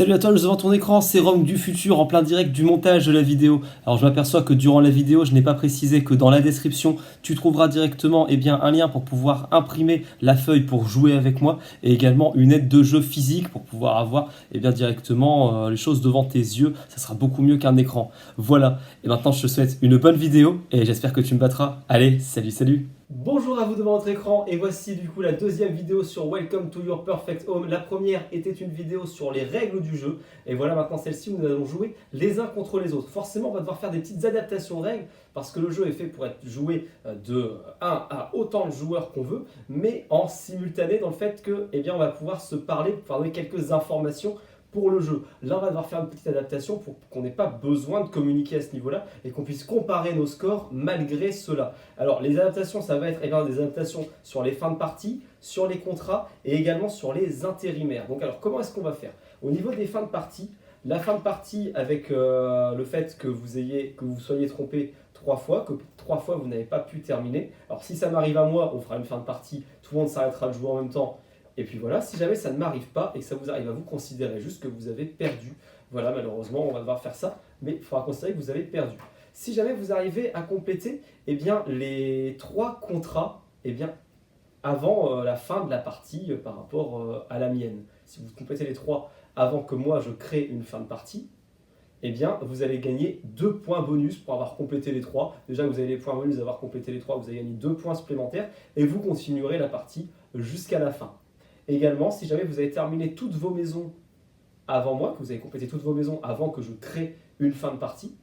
Salut à toi, devant ton écran, c'est Rome du futur en plein direct du montage de la vidéo. Alors je m'aperçois que durant la vidéo, je n'ai pas précisé que dans la description, tu trouveras directement un lien pour pouvoir imprimer la feuille pour jouer avec moi et également une aide de jeu physique pour pouvoir avoir directement les choses devant tes yeux. Ça sera beaucoup mieux qu'un écran. Voilà, et maintenant je te souhaite une bonne vidéo et j'espère que tu me battras. Allez, salut, salut! Bonjour à vous devant votre écran et voici du coup la deuxième vidéo sur Welcome to Your Perfect Home. La première était une vidéo sur les règles du jeu et voilà maintenant celle-ci où nous allons jouer les uns contre les autres. Forcément on va devoir faire des petites adaptations de règles parce que le jeu est fait pour être joué de 1 à autant de joueurs qu'on veut, mais en simultané dans le fait que on va pouvoir se parler, pour donner quelques informations pour le jeu. Là, on va devoir faire une petite adaptation pour qu'on n'ait pas besoin de communiquer à ce niveau-là et qu'on puisse comparer nos scores malgré cela. Alors, les adaptations, ça va être des adaptations sur les fins de partie, sur les contrats et également sur les intérimaires. Donc, alors, comment est-ce qu'on va faire? Au niveau des fins de partie, la fin de partie avec le fait que vous soyez trompé 3 fois, que 3 fois vous n'avez pas pu terminer. Alors, si ça m'arrive à moi, on fera une fin de partie, tout le monde s'arrêtera de jouer en même temps. Et puis voilà, si jamais ça ne m'arrive pas et que ça vous arrive à vous, considérez juste que vous avez perdu. Voilà, malheureusement, on va devoir faire ça, mais il faudra considérer que vous avez perdu. Si jamais vous arrivez à compléter les 3 contrats avant la fin de la partie par rapport à la mienne. Si vous complétez les 3 avant que moi je crée une fin de partie, vous allez gagner 2 points bonus pour avoir complété les 3. Déjà, vous avez les points bonus d'avoir complété les 3, vous allez gagner 2 points supplémentaires et vous continuerez la partie jusqu'à la fin. Également, si jamais vous avez terminé toutes vos maisons avant moi, que vous avez complété toutes vos maisons avant que je crée une fin de partie,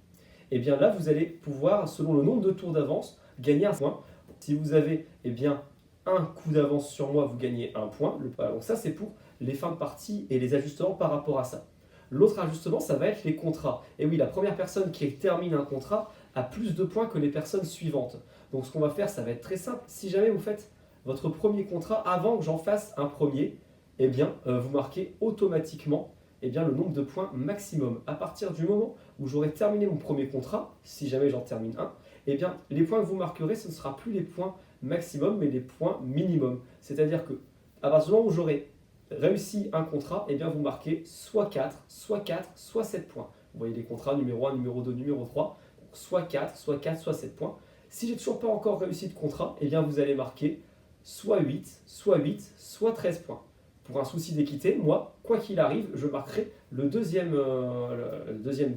là, vous allez pouvoir, selon le nombre de tours d'avance, gagner un point. Si vous avez un coup d'avance sur moi, vous gagnez un point. Donc ça, c'est pour les fins de partie et les ajustements par rapport à ça. L'autre ajustement, ça va être les contrats. Et oui, la première personne qui termine un contrat a plus de points que les personnes suivantes. Donc ce qu'on va faire, ça va être très simple. Si jamais vous faites votre premier contrat avant que j'en fasse un premier, vous marquez automatiquement le nombre de points maximum. À partir du moment où j'aurai terminé mon premier contrat, si jamais j'en termine un, les points que vous marquerez, ce ne sera plus les points maximum, mais les points minimum. C'est-à-dire que à partir du moment où j'aurai réussi un contrat, vous marquez soit 4, soit 4, soit 7 points. Vous voyez les contrats numéro 1, numéro 2, numéro 3, donc soit 4, soit 4, soit 7 points. Si j'ai toujours pas encore réussi de contrat, vous allez marquer soit 8, soit 8, soit 13 points. Pour un souci d'équité, moi, quoi qu'il arrive, je marquerai le deuxième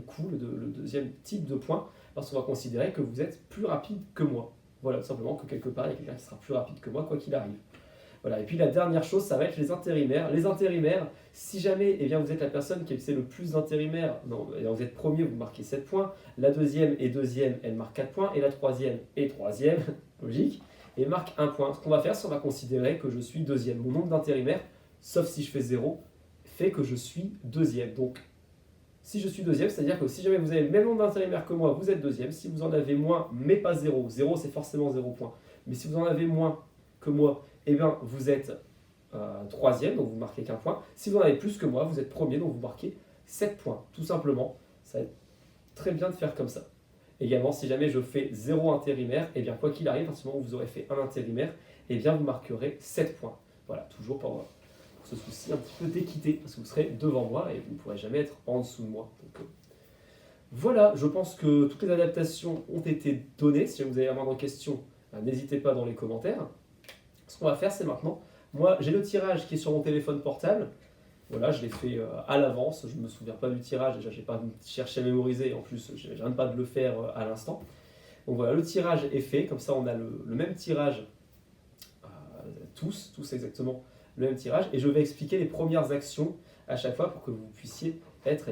coup, le deuxième type de point, parce qu'on va considérer que vous êtes plus rapide que moi. Voilà, tout simplement que quelque part, il y a quelqu'un qui sera plus rapide que moi, quoi qu'il arrive. Voilà. Et puis la dernière chose, ça va être les intérimaires. Les intérimaires, si jamais vous êtes la personne qui fait le plus d'intérimaires, vous êtes premier, vous marquez 7 points, la deuxième, elle marque 4 points, et la troisième, logique, et marque 1 point. Ce qu'on va faire, c'est qu'on va considérer que je suis deuxième. Mon nombre d'intérimaires, sauf si je fais 0, fait que je suis deuxième. Donc, si je suis deuxième, c'est-à-dire que si jamais vous avez le même nombre d'intérimaires que moi, vous êtes deuxième. Si vous en avez moins, mais pas 0, 0 c'est forcément 0 point. Mais si vous en avez moins que moi, vous êtes troisième, donc vous marquez qu'un point. Si vous en avez plus que moi, vous êtes premier, donc vous marquez 7 points. Tout simplement, ça va être très bien de faire comme ça. Également, si jamais je fais 0 intérimaire, quoi qu'il arrive, à ce moment où vous aurez fait un intérimaire, vous marquerez 7 points. Voilà, toujours pour ce souci un petit peu d'équité, parce que vous serez devant moi et vous ne pourrez jamais être en dessous de moi. Donc, voilà, je pense que toutes les adaptations ont été données. Si vous avez la moindre question, n'hésitez pas dans les commentaires. Ce qu'on va faire, c'est maintenant, moi j'ai le tirage qui est sur mon téléphone portable. Voilà, je l'ai fait à l'avance, je ne me souviens pas du tirage, déjà je n'ai pas cherché à mémoriser, en plus je ne viens pas de le faire à l'instant. Donc voilà, le tirage est fait, comme ça on a le même tirage, tous exactement le même tirage, et je vais expliquer les premières actions à chaque fois pour que vous puissiez être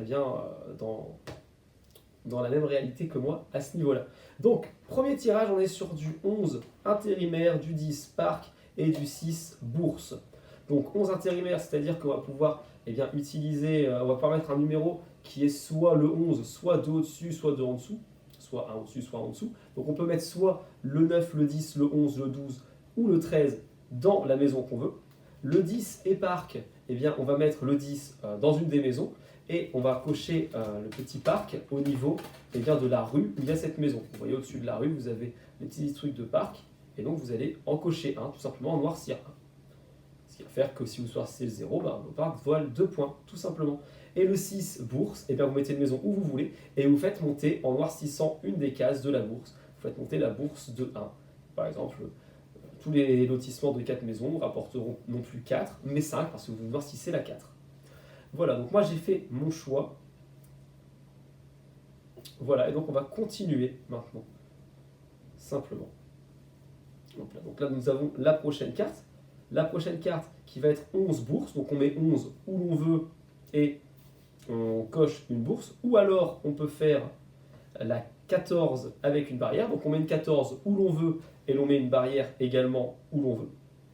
dans la même réalité que moi à ce niveau-là. Donc, premier tirage, on est sur du 11 intérimaire, du 10 parc et du 6 bourse. Donc 11 intérimaires, c'est-à-dire qu'on va pouvoir utiliser, on va pouvoir mettre un numéro qui est soit le 11, soit 2 au-dessus, soit 2 en dessous, soit 1 au-dessus, soit en dessous. Donc on peut mettre soit le 9, le 10, le 11, le 12 ou le 13 dans la maison qu'on veut. Le 10 et parc, on va mettre le 10 dans une des maisons et on va cocher le petit parc au niveau de la rue où il y a cette maison. Vous voyez au-dessus de la rue, vous avez les petits trucs de parc et donc vous allez en cocher un, tout simplement en noircir un. Ce qui va faire que si vous choisissez 0, le parc vole 2 points, tout simplement. Et le 6, bourse, et bien vous mettez une maison où vous voulez et vous faites monter en noircissant une des cases de la bourse. Vous faites monter la bourse de 1. Par exemple, tous les lotissements de 4 maisons rapporteront non plus 4, mais 5 parce que vous noircissez la 4. Voilà, donc moi j'ai fait mon choix. Voilà, et donc on va continuer maintenant, simplement. Donc là, nous avons la prochaine carte. La prochaine carte qui va être 11 bourses, donc on met 11 où l'on veut et on coche une bourse. Ou alors on peut faire la 14 avec une barrière, donc on met une 14 où l'on veut et l'on met une barrière également où l'on veut.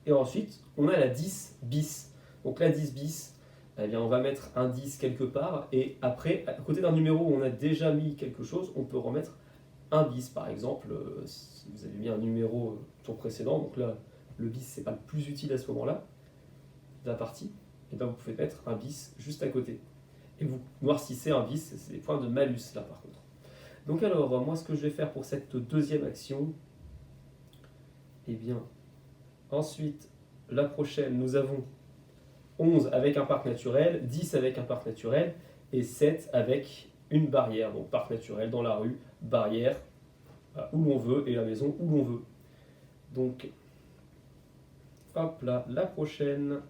Et ensuite, on a la 10 bis. Donc la 10 bis, eh bien, on va mettre un 10 quelque part, et après, à côté d'un numéro où on a déjà mis quelque chose, on peut remettre un bis. Par exemple, si vous avez mis un numéro tour précédent, donc là, le bis, c'est pas le plus utile à ce moment-là de la partie, et bien vous pouvez mettre un bis juste à côté. Et vous noircissez un bis, c'est des points de malus là par contre. Donc alors, moi ce que je vais faire pour cette deuxième action, eh bien, ensuite, la prochaine, nous avons 11 avec un parc naturel, 10 avec un parc naturel, et 7 avec une barrière. Donc parc naturel dans la rue, barrière où l'on veut, et la maison où l'on veut. Donc, hop là, la prochaine,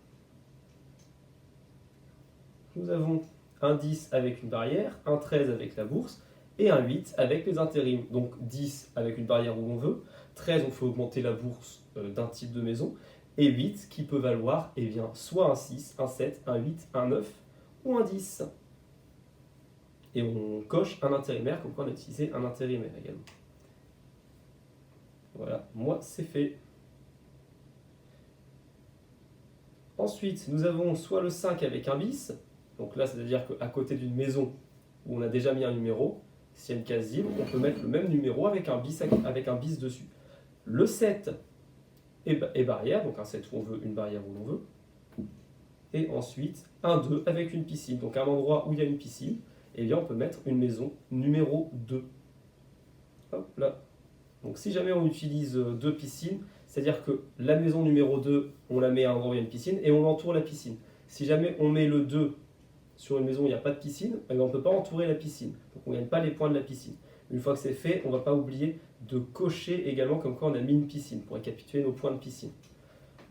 nous avons un 10 avec une barrière, un 13 avec la bourse, et un 8 avec les intérims. Donc 10 avec une barrière où l'on veut, 13 on fait augmenter la bourse d'un type de maison, et 8 qui peut valoir eh bien, soit un 6, un 7, un 8, un 9 ou un 10. Et on coche un intérimaire, comme quoi on a utilisé un intérimaire également. Voilà, moi c'est fait. Ensuite, nous avons soit le 5 avec un bis, donc là c'est-à-dire qu'à côté d'une maison où on a déjà mis un numéro, s'il y a une case libre, on peut mettre le même numéro avec un bis dessus. Le 7 est barrière, donc un 7 où on veut, une barrière où l'on veut. Et ensuite, un 2 avec une piscine. Donc à un endroit où il y a une piscine, eh bien on peut mettre une maison numéro 2. Hop là. Donc si jamais on utilise deux piscines, c'est-à-dire que la maison numéro 2, on la met à un endroit où il y a une piscine et on entoure la piscine. Si jamais on met le 2 sur une maison où il n'y a pas de piscine, on ne peut pas entourer la piscine. Donc on ne gagne pas les points de la piscine. Une fois que c'est fait, on ne va pas oublier de cocher également comme quoi on a mis une piscine pour récapituler nos points de piscine.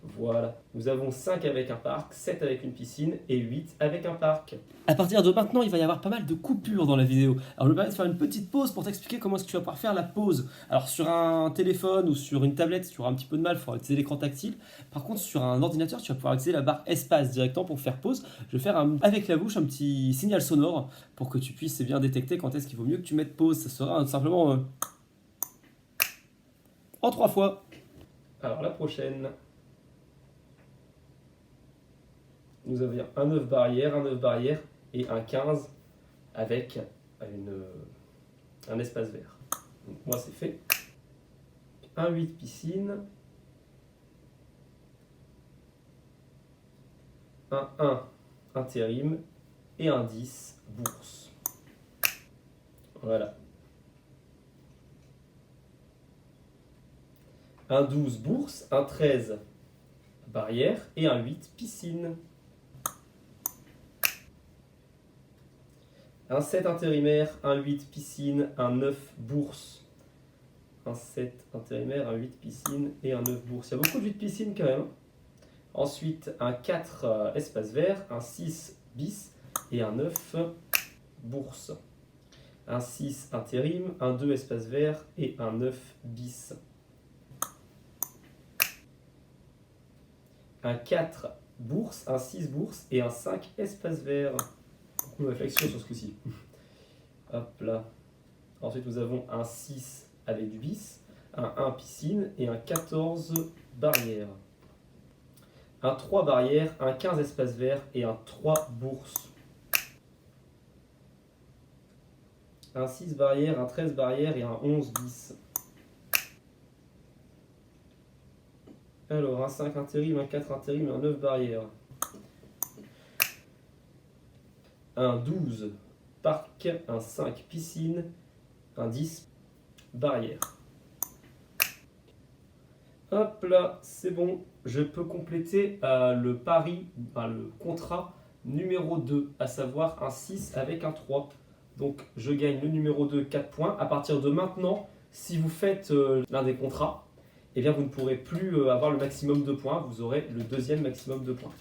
Voilà, nous avons 5 avec un parc, 7 avec une piscine et 8 avec un parc. À partir de maintenant, il va y avoir pas mal de coupures dans la vidéo. Alors je me permets de faire une petite pause pour t'expliquer comment est-ce que tu vas pouvoir faire la pause. Alors sur un téléphone ou sur une tablette, tu auras un petit peu de mal, il faudra utiliser l'écran tactile. Par contre, sur un ordinateur, tu vas pouvoir utiliser la barre espace directement pour faire pause. Je vais faire avec la bouche un petit signal sonore pour que tu puisses bien détecter quand est-ce qu'il vaut mieux que tu mettes pause. Ça sera simplement en 3 fois. Alors la prochaine... Nous avions un 9 barrière et un 15 avec un espace vert. Donc, moi, c'est fait. Un 8 piscine. Un 1 intérim et un 10 bourse. Voilà. Un 12 bourse, un 13 barrière et un 8 piscine. Un 7 intérimaire, un 8 piscine, un 9 bourse. Un 7 intérimaire, un 8 piscine et un 9 bourse. Il y a beaucoup de 8 piscines quand même. Ensuite, un 4 espace vert, un 6 bis et un 9 bourse. Un 6 intérim, un 2 espace vert et un 9 bis. Un 4 bourse, un 6 bourse et un 5 espace vert. Beaucoup de réflexion sur ce coup-ci. Hop là. Ensuite, nous avons un 6 avec du bis, un 1 piscine et un 14 barrière. Un 3 barrière, un 15 espace vert et un 3 bourse. Un 6 barrière, un 13 barrière et un 11 bis. Alors, un 5 intérim, un 4 intérim et un 9 barrière. Un 12 parc, un 5 piscine, un 10 barrière. Hop là, c'est bon. Je peux compléter le pari, le contrat numéro 2, à savoir un 6 avec un 3. Donc je gagne le numéro 2, 4 points. À partir de maintenant, si vous faites l'un des contrats, eh bien vous ne pourrez plus avoir le maximum de points, vous aurez le deuxième maximum de points.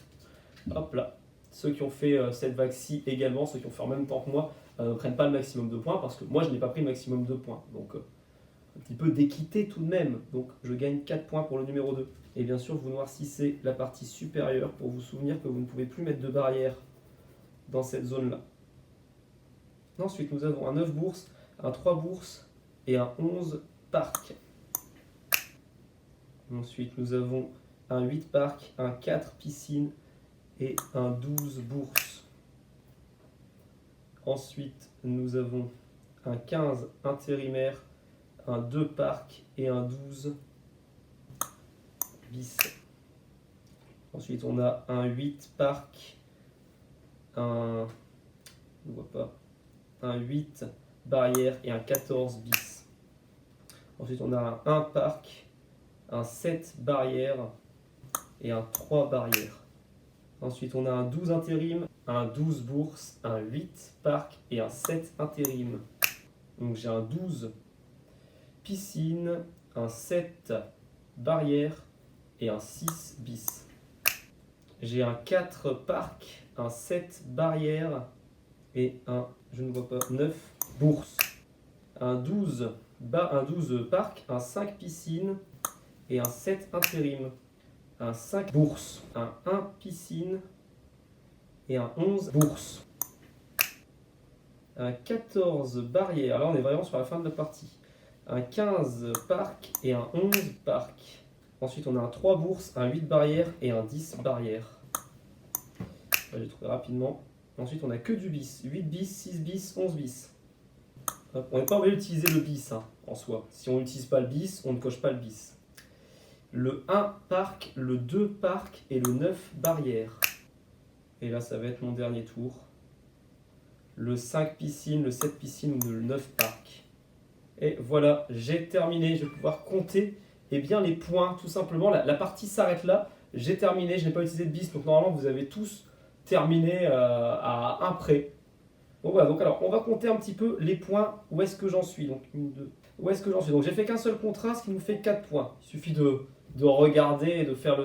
Hop là. Ceux qui ont fait cette vague-ci également, ceux qui ont fait en même temps que moi, ne prennent pas le maximum de points parce que moi je n'ai pas pris le maximum de points. Donc un petit peu d'équité tout de même. Donc je gagne 4 points pour le numéro 2. Et bien sûr, vous noircissez la partie supérieure pour vous souvenir que vous ne pouvez plus mettre de barrière dans cette zone-là. Ensuite, nous avons un 9 bourses, un 3 bourses et un 11 parc. Ensuite, nous avons un 8 parc, un 4 piscine et un 12 bourses. Ensuite, nous avons un 15 intérimaire, un 2 parc et un 12 bis. Ensuite, on a un 8 parc, un 8 barrière et un 14 bis. Ensuite, on a un 1 parc, un 7 barrière et un 3 barrière. Ensuite, on a un 12 intérim, un 12 bourse, un 8 parc et un 7 intérim. Donc j'ai un 12 piscine, un 7 barrière et un 6 bis. J'ai un 4 parc, un 7 barrière et un, je ne vois pas, 9 bourse. Un 12 parc, un 5 piscine et un 7 intérim. Un 5 bourse, un 1 piscine et un 11 bourse. Un 14 barrière, là on est vraiment sur la fin de la partie. Un 15 parc et un 11 parc. Ensuite on a un 3 bourse, un 8 barrière et un 10 barrière. J'ai trouvé rapidement. Ensuite on a que du bis, 8 bis, 6 bis, 11 bis. On n'est pas obligé d'utiliser le bis en soi. Si on n'utilise pas le bis, on ne coche pas le bis. Le 1 parc, le 2 parc et le 9 barrière. Et là, ça va être mon dernier tour. Le 5 piscine, le 7 piscine ou le 9 parc. Et voilà, j'ai terminé. Je vais pouvoir compter bien, les points, tout simplement. La partie s'arrête là. J'ai terminé, je n'ai pas utilisé de bis. Donc normalement, vous avez tous terminé à un près. Donc voilà, alors on va compter un petit peu les points. Où est-ce que j'en suis? Donc, 1, 2. Où est-ce que j'en suis? Donc j'ai fait qu'un seul contrat, ce qui nous fait 4 points. Il suffit de regarder et de faire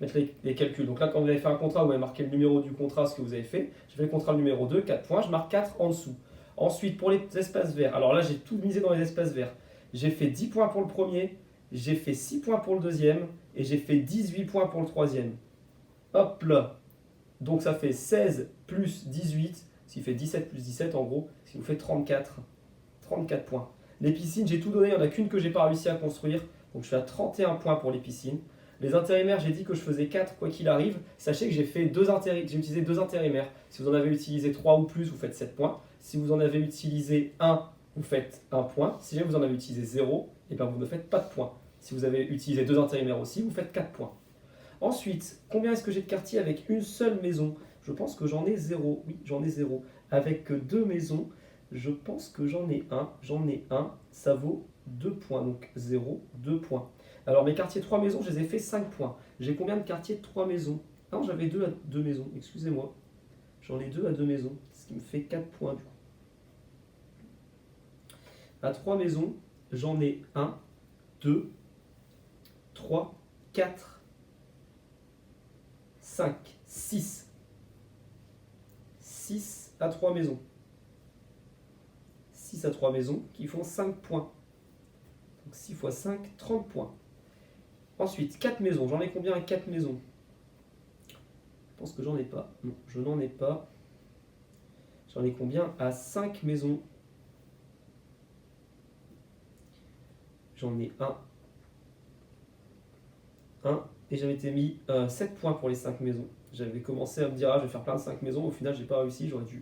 mettre les calculs. Donc là, quand vous avez fait un contrat, vous avez marqué le numéro du contrat, ce que vous avez fait. J'ai fait le contrat numéro 2, 4 points, je marque 4 en dessous. Ensuite, pour les espaces verts, alors là, j'ai tout misé dans les espaces verts. J'ai fait 10 points pour le premier, j'ai fait 6 points pour le deuxième, et j'ai fait 18 points pour le troisième. Hop là. Donc ça fait 16 plus 18, ce qui fait 17 plus 17 en gros, ce qui nous fait 34 points. Les piscines, j'ai tout donné, il n'y en a qu'une que j'ai pas réussi à construire. Donc je suis à 31 points pour les piscines. Les intérimaires, j'ai dit que je faisais 4 quoi qu'il arrive. Sachez que j'ai utilisé 2 intérimaires. Si vous en avez utilisé 3 ou plus, vous faites 7 points. Si vous en avez utilisé 1, vous faites 1 point. Si jamais vous en avez utilisé 0, et bien vous ne faites pas de points. Si vous avez utilisé 2 intérimaires aussi, vous faites 4 points. Ensuite, combien est-ce que j'ai de quartiers avec une seule maison? Je pense que j'en ai 0. Oui, j'en ai 0. Avec 2 maisons, je pense que j'en ai un. Ça vaut 2 points. Donc 0, 2 points. Alors mes quartiers 3 maisons, je les ai fait 5 points. J'ai combien de quartiers de 3 maisons? Non, j'avais 2 à 2 maisons, excusez-moi. J'en ai 2 à 2 maisons, ce qui me fait 4 points du coup. À 3 maisons, j'en ai 1, 2, 3, 4, 5, 6. 6 à 3 maisons. 6 à 3 maisons qui font 5 points. Donc 6 x 5, 30 points. Ensuite, 4 maisons. J'en ai combien à 4 maisons? Je pense que j'en ai pas. Non, je n'en ai pas. J'en ai combien à 5 maisons? J'en ai 1. Et j'avais été mis 7 points pour les 5 maisons. J'avais commencé à me dire, je vais faire plein de 5 maisons. Au final, j'ai pas réussi. J'aurais dû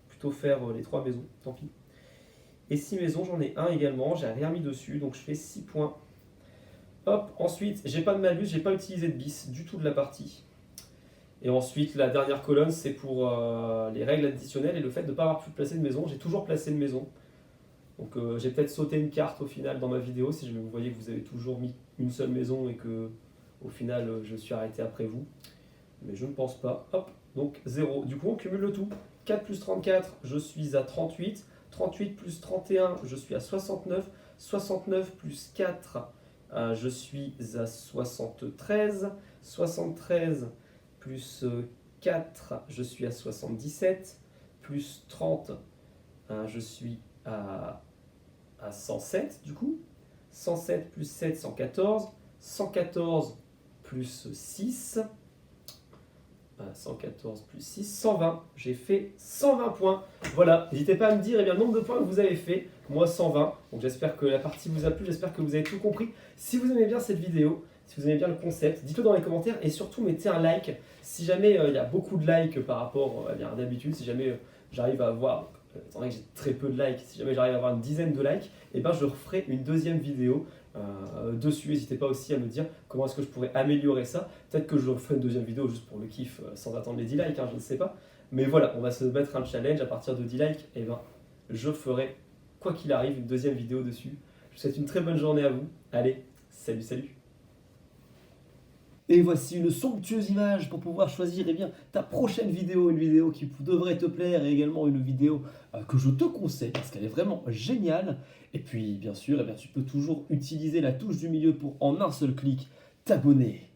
plutôt faire les 3 maisons. Tant pis. Et 6 maisons, j'en ai 1 également. J'ai rien mis dessus. Donc je fais 6 points. Hop, ensuite, j'ai pas de malus, j'ai pas utilisé de bis du tout de la partie. Et ensuite, la dernière colonne, c'est pour les règles additionnelles et le fait de ne pas avoir pu placer de maison. J'ai toujours placé une maison. Donc j'ai peut-être sauté une carte au final dans ma vidéo, si jamais vous voyez que vous avez toujours mis une seule maison et que au final je suis arrêté après vous. Mais je ne pense pas. Hop, donc 0. Du coup, on cumule le tout. 4 plus 34, je suis à 38. 38 plus 31, je suis à 69. 69 plus 4, je suis à 73. 73 plus 4, je suis à 77. Plus 30, je suis à 107 du coup. 107 plus 7, 114. 114 plus 6. 114 plus 6, 120. J'ai fait 120 points. Voilà, n'hésitez pas à me dire le nombre de points que vous avez fait. Moi, 120. Donc j'espère que la partie vous a plu, j'espère que vous avez tout compris. Si vous aimez bien cette vidéo, si vous aimez bien le concept, dites-le dans les commentaires et surtout mettez un like. Si jamais il y a beaucoup de likes par rapport à d'habitude, si jamais j'arrive à avoir, étant donné que j'ai très peu de likes, si jamais j'arrive à avoir une dizaine de likes, et ben je referai une deuxième vidéo dessus. N'hésitez pas aussi à me dire comment est-ce que je pourrais améliorer ça. Peut-être que je referai une deuxième vidéo juste pour le kiff sans attendre les 10 likes, je ne sais pas. Mais voilà, on va se mettre un challenge à partir de 10 likes. Et ben je ferai, quoi qu'il arrive, une deuxième vidéo dessus. Je vous souhaite une très bonne journée à vous. Allez, salut, salut. Et voici une somptueuse image pour pouvoir choisir ta prochaine vidéo, une vidéo qui devrait te plaire et également une vidéo que je te conseille parce qu'elle est vraiment géniale. Et puis bien sûr, tu peux toujours utiliser la touche du milieu pour en un seul clic t'abonner.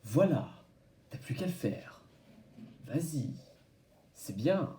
Voilà, t'as plus qu'à le faire. Vas-y, c'est bien.